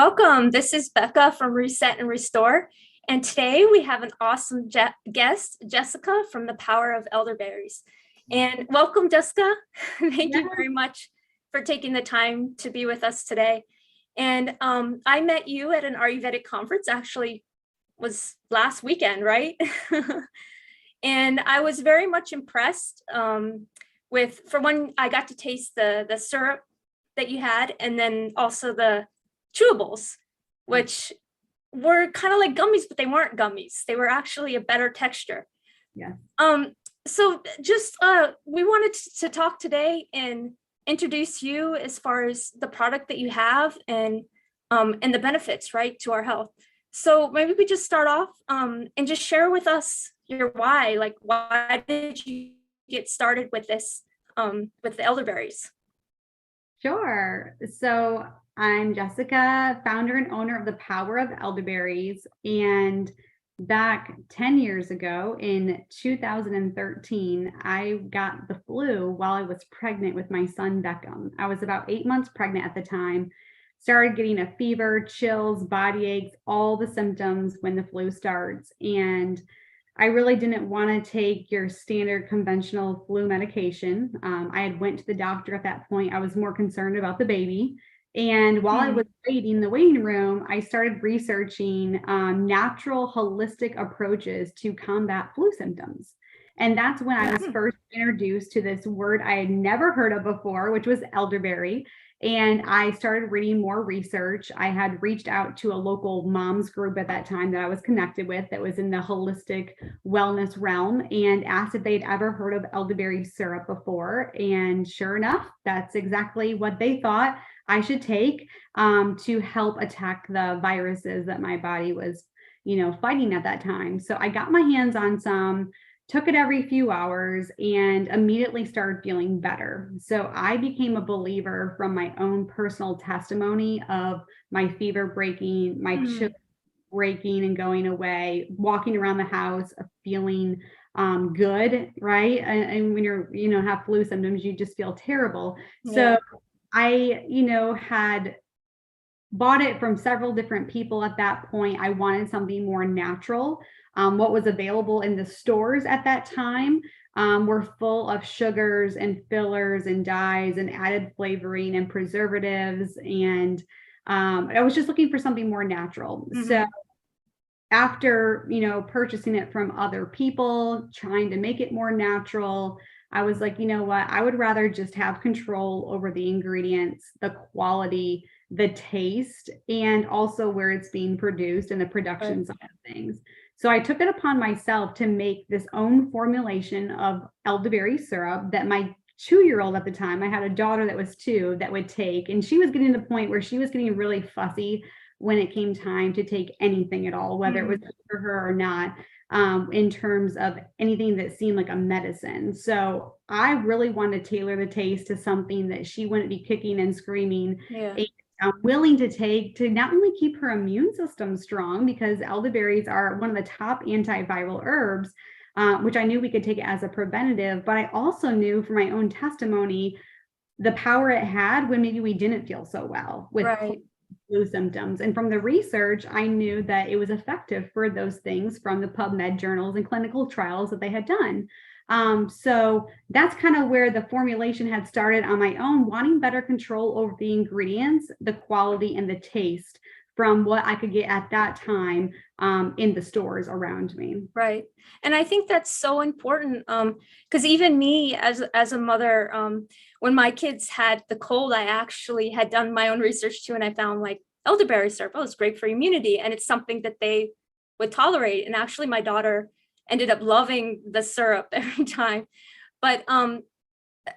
Welcome. This is Becca from Reset and Restore. And today we have an awesome guest, Jessica from the Power of Elderberries. And welcome, Jessica. Thank you very much for taking the time to be with us today. And I met you at an Ayurvedic conference, actually was last weekend, right? And I was very much impressed for one, I got to taste the syrup that you had, and then also the chewables, which were kind of like gummies, but they weren't gummies. They were actually a better texture. Yeah. So just we wanted to talk today and introduce you as far as the product that you have and the benefits, right, to our health. So maybe we just start off and just share with us your why. Like, why did you get started with this, with the elderberries? Sure. So I'm Jessica, founder and owner of the Power of Elderberries. And back 10 years ago in 2013, I got the flu while I was pregnant with my son, Beckham. I was about 8 months pregnant at the time, started getting a fever, chills, body aches, all the symptoms when the flu starts. And I really didn't want to take your standard conventional flu medication. I had went to the doctor at that point. I was more concerned about the baby. And while I was waiting in the waiting room, I started researching natural holistic approaches to combat flu symptoms. And that's when I was first introduced to this word I had never heard of before, which was elderberry. And I started reading more research. I had reached out to a local moms group at that time that I was connected with that was in the holistic wellness realm and asked if they'd ever heard of elderberry syrup before. And sure enough, that's exactly what they thought I should take to help attack the viruses that my body was, fighting at that time. So I got my hands on some, took it every few hours, and immediately started feeling better. So I became a believer from my own personal testimony of my fever breaking, my chill breaking and going away, walking around the house, feeling good, right? And when you're, have flu symptoms, you just feel terrible. Yeah. So I, had bought it from several different people at that point. I wanted something more natural. What was available in the stores at that time were full of sugars and fillers and dyes and added flavoring and preservatives. And I was just looking for something more natural. So after, purchasing it from other people, trying to make it more natural, I was like, you know what, I would rather just have control over the ingredients, the quality, the taste, and also where it's being produced and the production side of things. So I took it upon myself to make this own formulation of elderberry syrup that my 2-year-old at the time, I had a daughter that was 2 that would take, and she was getting to the point where she was getting really fussy when it came time to take anything at all, whether it was good for her or not, in terms of anything that seemed like a medicine. So I really wanted to tailor the taste to something that she wouldn't be kicking and screaming. Yeah. Willing to take to not only keep her immune system strong, because elderberries are one of the top antiviral herbs, which I knew we could take it as a preventative, but I also knew from my own testimony the power it had when maybe we didn't feel so well with flu symptoms. And from the research, I knew that it was effective for those things from the PubMed journals and clinical trials that they had done. So that's kind of where the formulation had started on my own, wanting better control over the ingredients, the quality, and the taste from what I could get at that time in the stores around me. Right. And I think that's so important because even me as a mother, when my kids had the cold, I actually had done my own research too, and I found like elderberry syrup, it's great for immunity, and it's something that they would tolerate. And actually my daughter ended up loving the syrup every time. But and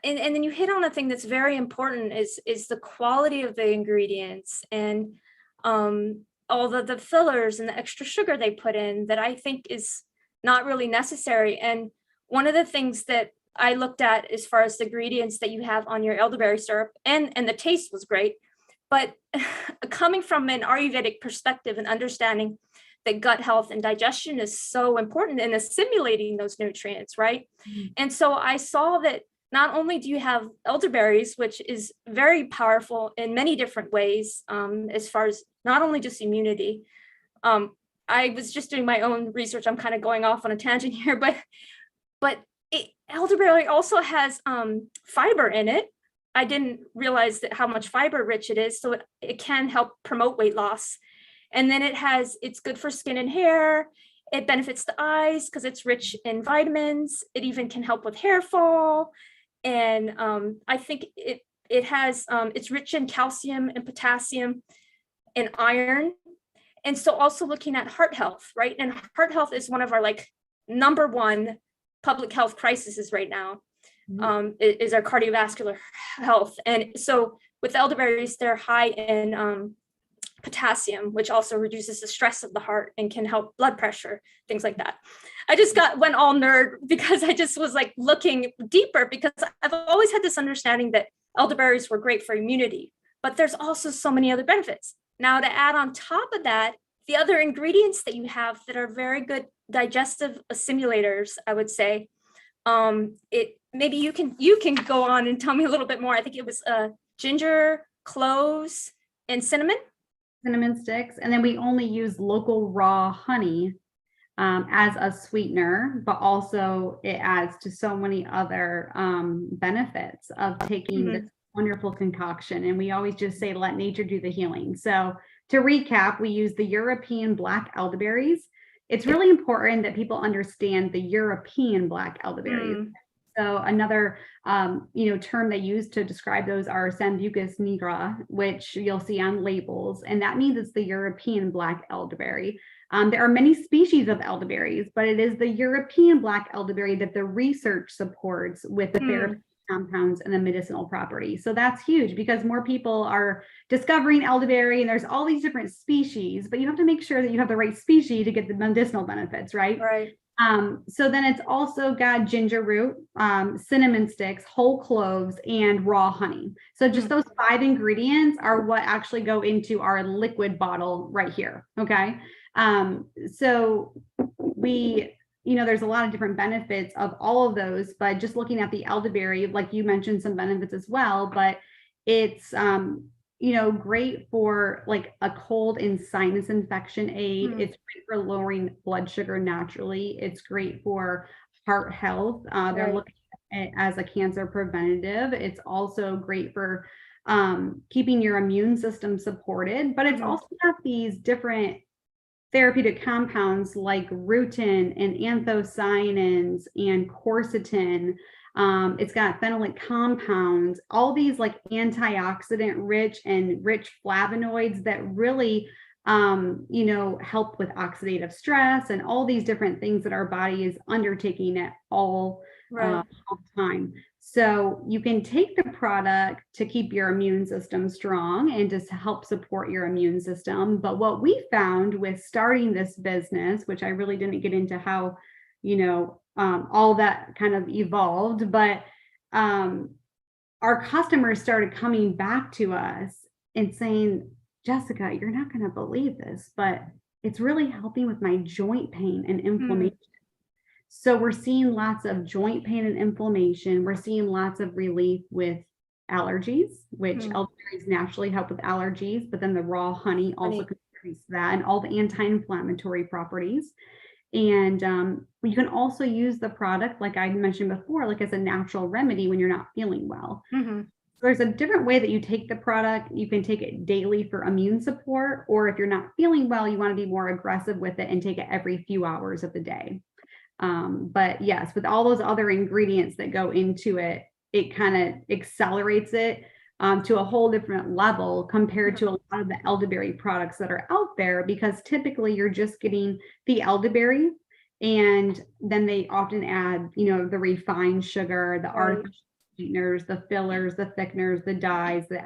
then you hit on a thing that's very important is the quality of the ingredients and all the fillers and the extra sugar they put in that I think is not really necessary. And one of the things that I looked at as far as the ingredients that you have on your elderberry syrup, and the taste was great, but coming from an Ayurvedic perspective and understanding that gut health and digestion is so important in assimilating those nutrients, right? And so I saw that not only do you have elderberries, which is very powerful in many different ways, as far as not only just immunity. I was just doing my own research. I'm kind of going off on a tangent here, but elderberry also has fiber in it. I didn't realize that how much fiber rich it is, so it can help promote weight loss. And then it's good for skin and hair. It benefits the eyes because it's rich in vitamins. It even can help with hair fall. And I think it's rich in calcium and potassium and iron. And so also looking at heart health, right? And heart health is one of our like number one public health crises right now, is our cardiovascular health. And so with elderberries, they're high in potassium, which also reduces the stress of the heart and can help blood pressure, things like that. I just went all nerd because I just was like looking deeper, because I've always had this understanding that elderberries were great for immunity, but there's also so many other benefits. Now, to add on top of that, the other ingredients that you have that are very good digestive simulators, I would say, maybe you can go on and tell me a little bit more. I think it was ginger, cloves, and cinnamon sticks. And then we only use local raw honey as a sweetener, but also it adds to so many other benefits of taking this wonderful concoction. And we always just say, let nature do the healing. So to recap, we use the European black elderberries. It's really important that people understand the European black elderberries. So another, term they use to describe those are Sambucus Nigra, which you'll see on labels, and that means it's the European black elderberry. There are many species of elderberries, but it is the European black elderberry that the research supports with the therapeutic compounds and the medicinal properties. So that's huge, because more people are discovering elderberry, and there's all these different species, but you have to make sure that you have the right species to get the medicinal benefits, right? Right. So then it's also got ginger root, cinnamon sticks, whole cloves, and raw honey. So just those 5 ingredients are what actually go into our liquid bottle right here. Okay. So there's a lot of different benefits of all of those, but just looking at the elderberry, like you mentioned some benefits as well, but it's, great for like a cold and sinus infection aid. It's great for lowering blood sugar naturally. It's great for heart health. They're looking at it as a cancer preventative. It's also great for keeping your immune system supported, but it's also got these different therapeutic compounds like rutin and anthocyanins and quercetin. It's got phenolic compounds, all these like antioxidant rich and rich flavonoids that really, help with oxidative stress and all these different things that our body is undertaking at all the time. So you can take the product to keep your immune system strong and just help support your immune system. But what we found with starting this business, which I really didn't get into how, all that kind of evolved, but our customers started coming back to us and saying, Jessica, you're not going to believe this, but it's really helping with my joint pain and inflammation. So we're seeing lots of joint pain and inflammation. We're seeing lots of relief with allergies, which elderberries naturally help with allergies, but then the raw honey also contributes to that, and all the anti-inflammatory properties. And you can also use the product, like I mentioned before, like as a natural remedy when you're not feeling well. There's a different way that you take the product. You can take it daily for immune support, or if you're not feeling well, you want to be more aggressive with it and take it every few hours of the day. But yes, with all those other ingredients that go into it, it kind of accelerates it to a whole different level compared to a lot of the elderberry products that are out there, because typically you're just getting the elderberry, and then they often add, the refined sugar, the artificial sweeteners, the fillers, the thickeners, the dyes, the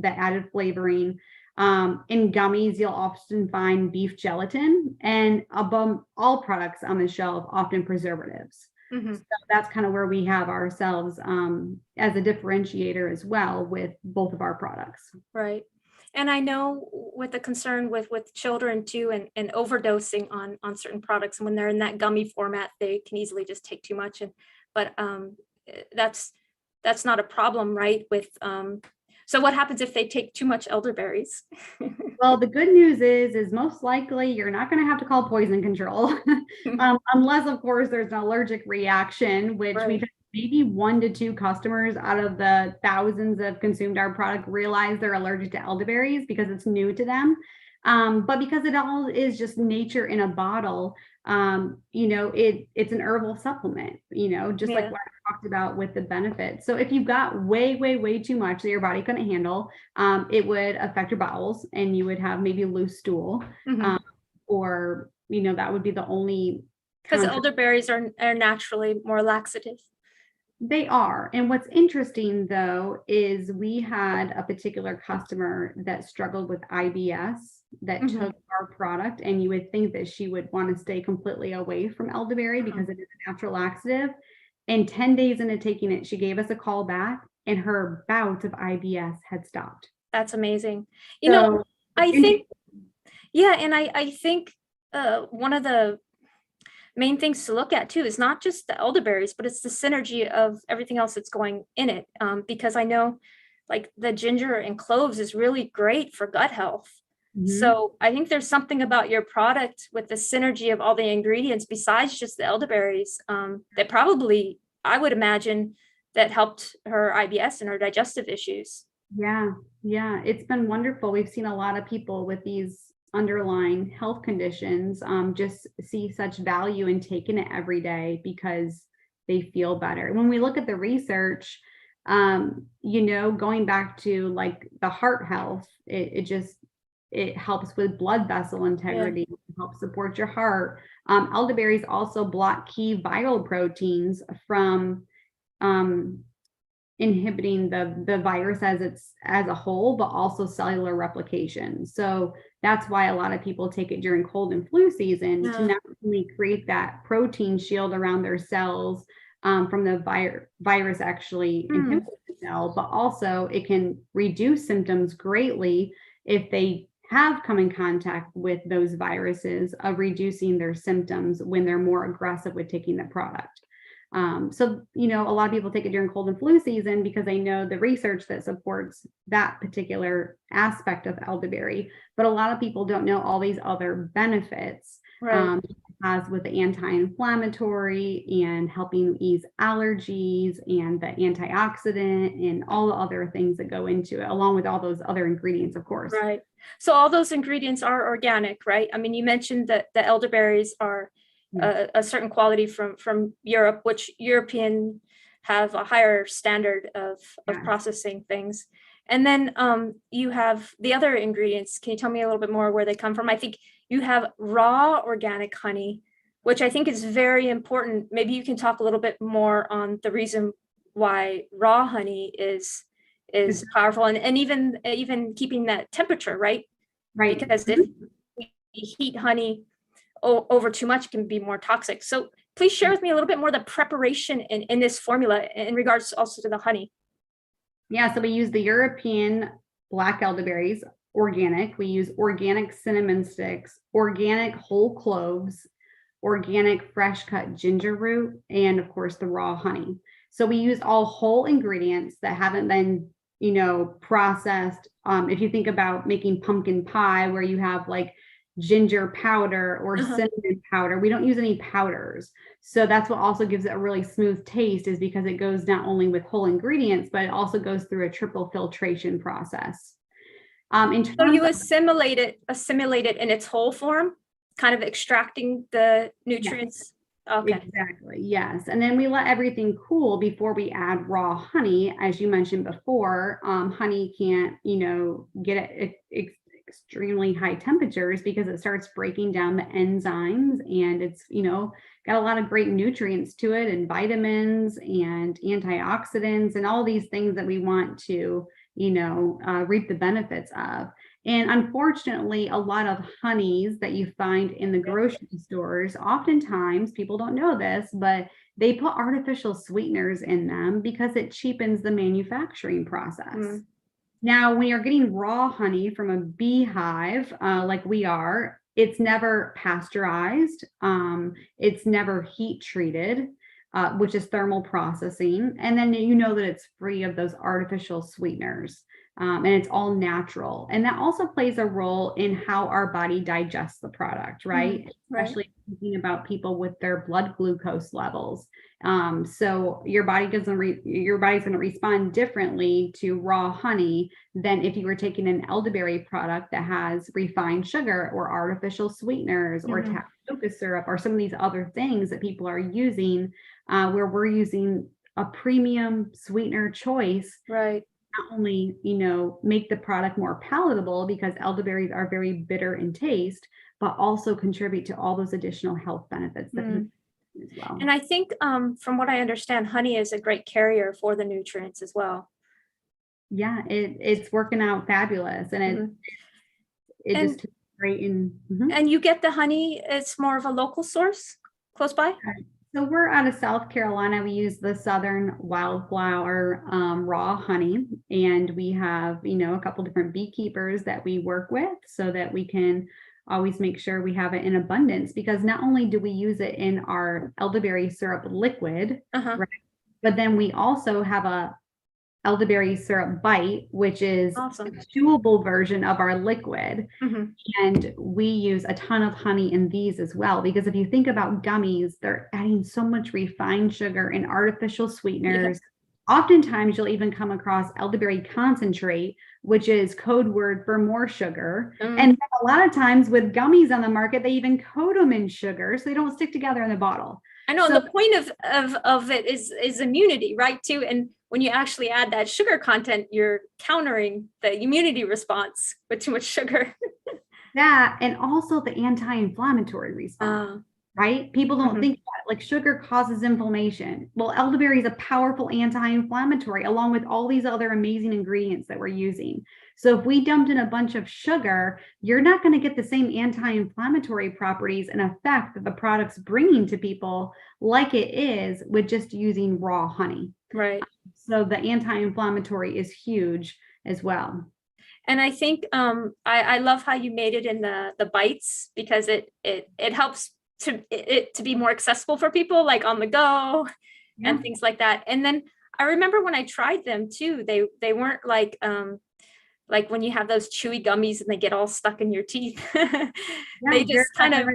added flavoring. In gummies, you'll often find beef gelatin, and above all products on the shelf, often preservatives. So that's kind of where we have ourselves as a differentiator as well with both of our products. Right. And I know with the concern with children too, and overdosing on certain products, and when they're in that gummy format, they can easily just take too much. But that's that's not a problem, right? With so what happens if they take too much elderberries? Well, the good news is most likely you're not going to have to call poison control, unless, of course, there's an allergic reaction, which Right. we've had maybe 1 to 2 customers out of the thousands that have consumed our product realize they're allergic to elderberries because it's new to them. But because it all is just nature in a bottle, it's an herbal supplement, just like Yeah. what I talked about with the benefits. So if you've got way, way, way too much that your body couldn't handle, it would affect your bowels and you would have maybe loose stool, Mhm. or, that would be the only Because contra. elderberries are naturally more laxative. They are. And what's interesting though is we had a particular customer that struggled with IBS that Mhm. took our product, and you would think that she would want to stay completely away from elderberry because Mhm. it is a natural laxative. And 10 days into taking it, she gave us a call back and her bout of IBS had stopped. That's amazing. So it's I interesting. think, yeah, and I think one of the main things to look at too is not just the elderberries, but it's the synergy of everything else that's going in it. Because I know like the ginger and cloves is really great for gut health. Mhm. So I think there's something about your product with the synergy of all the ingredients besides just the elderberries that probably, I would imagine, that helped her IBS and her digestive issues. Yeah, yeah, it's been wonderful. We've seen a lot of people with these underlying health conditions just see such value in taking it every day because they feel better. When we look at the research, going back to like the heart health, it helps with blood vessel Yeah. integrity, it helps support your heart. Elderberries also block key viral proteins from um, inhibiting the virus as a whole, but also cellular replication. So that's why a lot of people take it during cold and flu season to Yeah. not only create that protein shield around their cells from the virus actually Hmm. inhibiting the cell, but also it can reduce symptoms greatly if they have come in contact with those viruses of reducing their symptoms when they're more aggressive with taking the product. A lot of people take it during cold and flu season because they know the research that supports that particular aspect of elderberry. But a lot of people don't know all these other benefits Right. it has with the anti-inflammatory and helping ease allergies and the antioxidant and all the other things that go into it, along with all those other ingredients, of course. Right. So all those ingredients are organic, right? I mean, you mentioned that the elderberries are Yes. a certain quality from Europe, which European have a higher standard of Yes. processing things. And then you have the other ingredients. Can you tell me a little bit more where they come from? I think you have raw organic honey, which I think is very important. Maybe you can talk a little bit more on the reason why raw honey is powerful, and even keeping that temperature, right? Right. Because if we heat honey over too much, it can be more toxic. So please share with me a little bit more the preparation in this formula in regards also to the honey. Yeah, so we use the European black elderberries, organic. We use organic cinnamon sticks, organic whole cloves, organic fresh cut ginger root, and of course the raw honey. So we use all whole ingredients that haven't been, processed. If you think about making pumpkin pie where you have like ginger powder or cinnamon powder, we don't use any powders. So that's what also gives it a really smooth taste, is because it goes not only with whole ingredients, but it also goes through a triple filtration process. In So terms you of, assimilate it in its whole form, kind of extracting the yes, nutrients. Okay. exactly, yes. And then we let everything cool before we add raw honey. As you mentioned before, honey can't, get at extremely high temperatures because it starts breaking down the enzymes, and it's, got a lot of great nutrients to it and vitamins and antioxidants and all these things that we want to, reap the benefits of. And unfortunately, a lot of honeys that you find in the grocery stores, oftentimes people don't know this, but they put artificial sweeteners in them because it cheapens the manufacturing process. Mm. Now, when you're getting raw honey from a beehive, like we are, it's never pasteurized. It's never heat treated. which is thermal processing. And then you know that it's free of those artificial sweeteners. And it's all natural. And that also plays a role in how our body digests the product, right? Right. Especially thinking about people with their blood glucose levels. So your body's going to respond differently to raw honey than if you were taking an elderberry product that has refined sugar or artificial sweeteners or Sambucus syrup or some of these other things that people are using, where we're using a premium sweetener choice. Right. Not only, make the product more palatable because elderberries are very bitter in taste, but also contribute to all those additional health benefits that as well. And I think from what I understand, honey is a great carrier for the nutrients as well. Yeah, it's working out fabulous, and it And- just great in. And you get the honey, it's more of a local source close by? So we're out of South Carolina. We use the Southern Wildflower raw honey, and we have, a couple different beekeepers that we work with so that we can always make sure we have it in abundance, because not only do we use it in our elderberry syrup liquid, right, but then we also have a elderberry syrup bite, which is Awesome. a chewable version of our liquid. And we use a ton of honey in these as well, because if you think about gummies, they're adding so much refined sugar and artificial sweeteners. Oftentimes you'll even come across elderberry concentrate, which is code word for more sugar. And a lot of times with gummies on the market, they even coat them in sugar so they don't stick together in the bottle. I know, so the point of it is immunity, right? Too. And when you actually add that sugar content, you're countering the immunity response with too much sugar. That, and also the anti-inflammatory response, right? People don't think about it. Like, sugar causes inflammation. Well, elderberry is a powerful anti-inflammatory, along with all these other amazing ingredients that we're using. So if we dumped in a bunch of sugar, you're not going to get the same anti-inflammatory properties and effect that the product's bringing to people like it is with just using raw honey. Right. So the anti-inflammatory is huge as well. And I think I love how you made it in the bites, because it helps to be more accessible for people, like on the go and things like that. And then I remember when I tried them too, they weren't like when you have those chewy gummies and they get all stuck in your teeth. They just kind of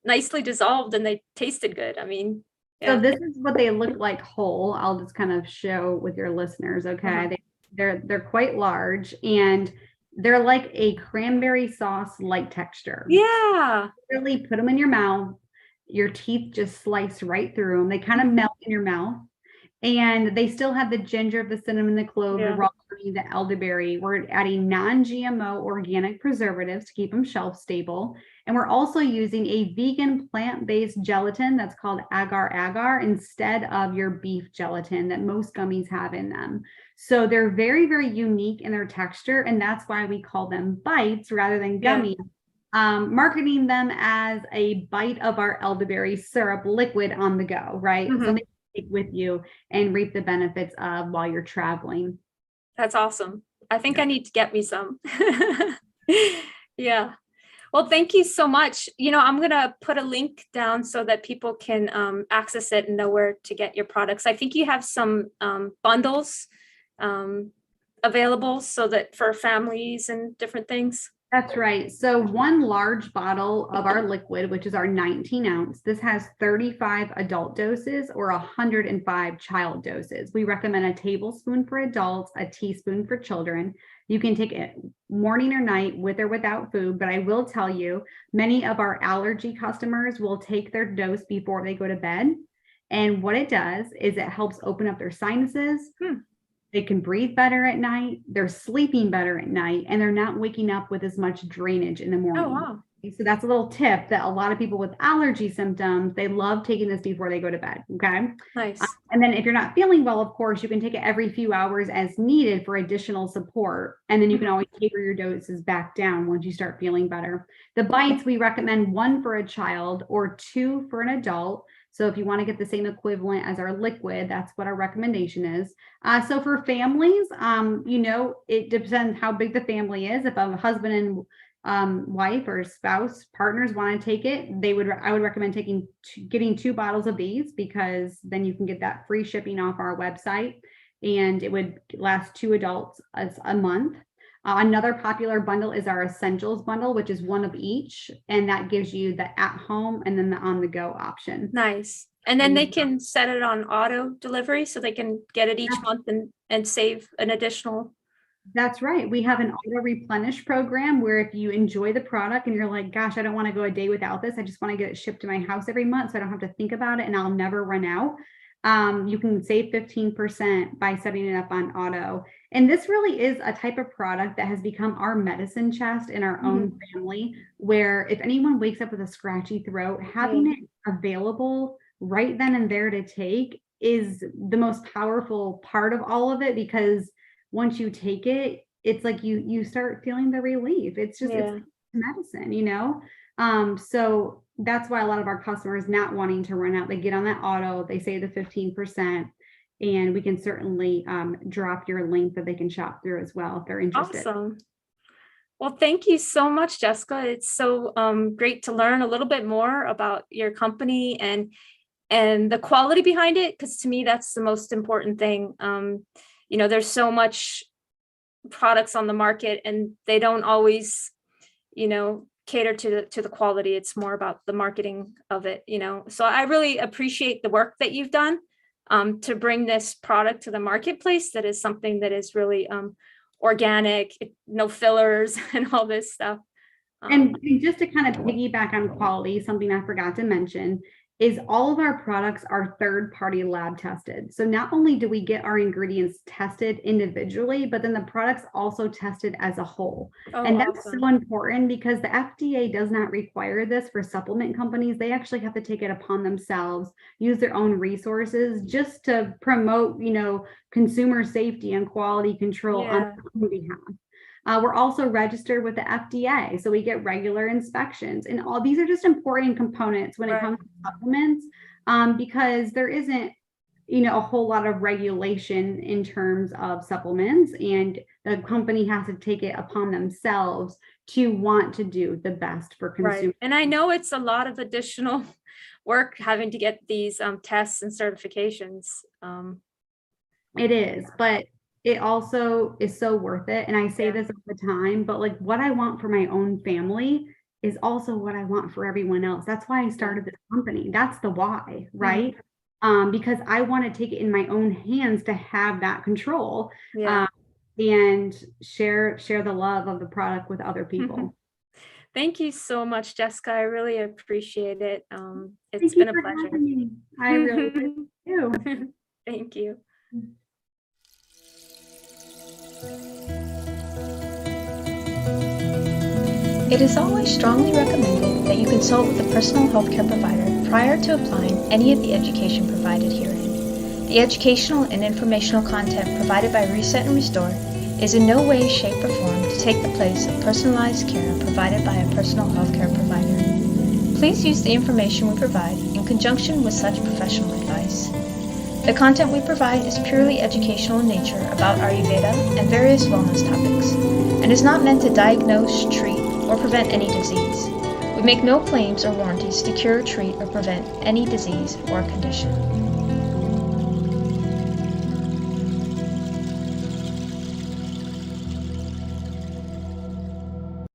nicely dissolved and they tasted good. I mean, so this is what they look like whole. I'll just kind of show with your listeners. Okay. They're quite large, and they're like a cranberry sauce like texture. Yeah. Really put them in your mouth. Your teeth just slice right through them. They kind of melt in your mouth. And they still have the ginger, the cinnamon, the clove, the raw honey, the elderberry. We're adding non-GMO organic preservatives to keep them shelf stable. And we're also using a vegan plant-based gelatin that's called agar-agar instead of your beef gelatin that most gummies have in them. So they're very, very unique in their texture. And that's why we call them bites rather than gummies. Marketing them as a bite of our elderberry syrup liquid on the go, right? So take with you and reap the benefits of while you're traveling. That's awesome. I think I need to get me some. Yeah. Well, thank you so much. I'm going to put a link down so that people can access it and know where to get your products. I think you have some bundles available so that for families and different things. That's right. So one large bottle of our liquid, which is our 19 ounce, this has 35 adult doses or 105 child doses. We recommend a tablespoon for adults, a teaspoon for children. You can take it morning or night with or without food, but I will tell you, many of our allergy customers will take their dose before they go to bed. And what it does is it helps open up their sinuses. They can breathe better at night. They're sleeping better at night, and they're not waking up with as much drainage in the morning. Oh, wow. So that's a little tip that a lot of people with allergy symptoms, they love taking this before they go to bed. Okay. Nice. And then if you're not feeling well, of course, you can take it every few hours as needed for additional support. And then you can always taper your doses back down once you start feeling better. The bites, we recommend 1 for a child or 2 for an adult. So if you want to get the same equivalent as our liquid, that's what our recommendation is. So for families, it depends how big the family is. If a husband wife or spouse partners want to take it, I would recommend getting 2 bottles of these, because then you can get that free shipping off our website, and it would last 2 adults as a month. Another popular bundle is our essentials bundle, which is 1 of each, and that gives you the at home and then the on the go option. Nice. And then they can set it on auto delivery, so they can get it each month and save an additional. That's right. We have an auto replenish program where if you enjoy the product and you're like, gosh, I don't want to go a day without this, I just want to get it shipped to my house every month so I don't have to think about it and I'll never run out. You can save 15% by setting it up on auto. And this really is a type of product that has become our medicine chest in our own family, where if anyone wakes up with a scratchy throat, having it available right then and there to take is the most powerful part of all of it, because once you take it, it's like you start feeling the relief. It's just it's medicine, you know? So that's why a lot of our customers not wanting to run out, they get on that auto, they say the 15%, and we can certainly drop your link that they can shop through as well if they're interested. Awesome. Well, thank you so much, Jessica. It's so great to learn a little bit more about your company and the quality behind it, because to me, that's the most important thing. You know, there's so much products on the market and they don't always, you know, cater to the quality. It's more about the marketing of it, you know. So I really appreciate the work that you've done to bring this product to the marketplace. That is something that is really organic, no fillers and all this stuff. And just to kind of piggyback on quality, something I forgot to mention is all of our products are third-party lab tested. So not only do we get our ingredients tested individually, but then the product's also tested as a whole. And that's so important, because the FDA does not require this for supplement companies. They actually have to take it upon themselves, use their own resources just to promote, you know, consumer safety and quality control on their own behalf. We're also registered with the FDA, so we get regular inspections, and all these are just important components when it comes to supplements, because there isn't, you know, a whole lot of regulation in terms of supplements, and the company has to take it upon themselves to want to do the best for consumers. Right. And I know it's a lot of additional work having to get these tests and certifications. It is, but it also is so worth it. And I say this all the time, but like what I want for my own family is also what I want for everyone else. That's why I started this company. That's the why, right? Because I want to take it in my own hands to have that control and share the love of the product with other people. Thank you so much, Jessica. I really appreciate it. It's been a pleasure. I really do. Thank you. It is always strongly recommended that you consult with a personal healthcare provider prior to applying any of the education provided herein. The educational and informational content provided by Reset and Restore is in no way, shape, or form to take the place of personalized care provided by a personal healthcare provider. Please use the information we provide in conjunction with such professional advice. The content we provide is purely educational in nature about Ayurveda and various wellness topics, and is not meant to diagnose, treat, or prevent any disease. We make no claims or warranties to cure, treat, or prevent any disease or condition.